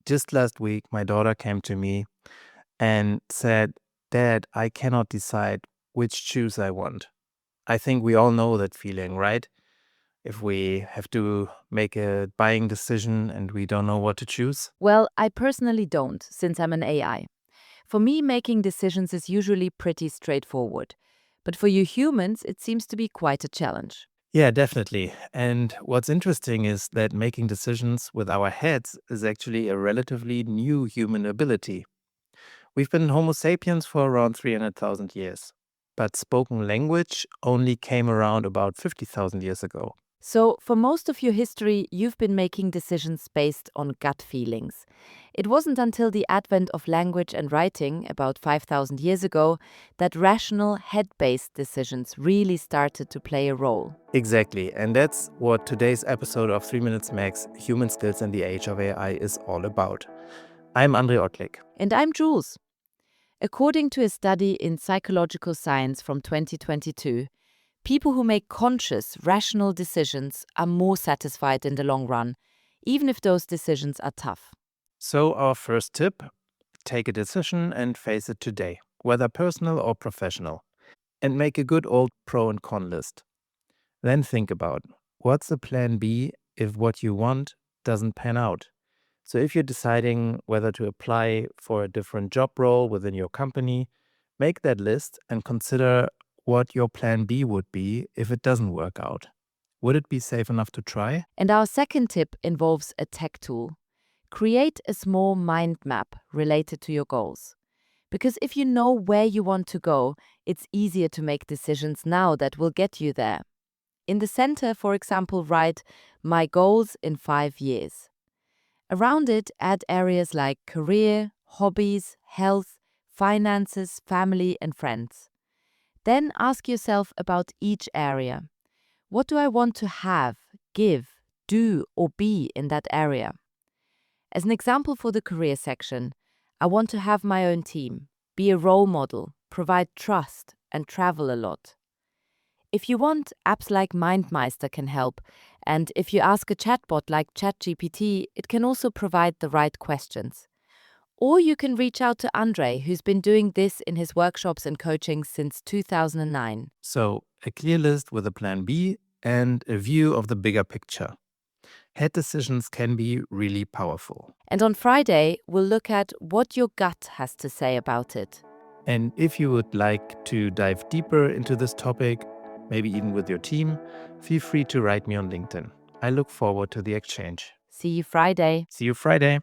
Just last week, my daughter came to me and said, Dad, I cannot decide which shoes I want. I think we all know that feeling, right? If we have to make a buying decision and we don't know what to choose. Well, I personally don't, since I'm an AI. For me, making decisions is usually pretty straightforward. But for you humans, it seems to be quite a challenge. Yeah, definitely. And what's interesting is that making decisions with our heads is actually a relatively new human ability. We've been Homo sapiens for around 300,000 years, but spoken language only came around about 50,000 years ago. So, for most of your history, you've been making decisions based on gut feelings. It wasn't until the advent of language and writing, about 5,000 years ago, that rational, head based decisions really started to play a role. Exactly, and that's what today's episode of 3 Minutes Max Human Skills in the Age of AI is all about. I'm Andre Ottlik. And I'm Jules. According to a study in Psychological Science from 2022, people who make conscious, rational decisions are more satisfied in the long run, even if those decisions are tough. So, our first tip: take a decision and face it today, whether personal or professional, and make a good old pro and con list. Then think about what's the plan B if what you want doesn't pan out. So, if you're deciding whether to apply for a different job role within your company, make that list and consider what your plan B would be if it doesn't work out. Would it be safe enough to try? And our second tip involves a tech tool. Create a small mind map related to your goals. Because if you know where you want to go, it's easier to make decisions now that will get you there. In the center, for example, write My goals in 5 years. Around it, add areas like career, hobbies, health, finances, family, and friends. Then ask yourself about each area. What do I want to have, give, do, or be in that area? As an example for the career section, I want to have my own team, be a role model, provide trust, and travel a lot. If you want, apps like MindMeister can help, and if you ask a chatbot like ChatGPT, it can also provide the right questions. Or you can reach out to Andre, who's been doing this in his workshops and coaching since 2009. So, a clear list with a plan B and a view of the bigger picture. Head decisions can be really powerful. And on Friday, we'll look at what your gut has to say about it. And if you would like to dive deeper into this topic, maybe even with your team, feel free to write me on LinkedIn. I look forward to the exchange. See you Friday. See you Friday.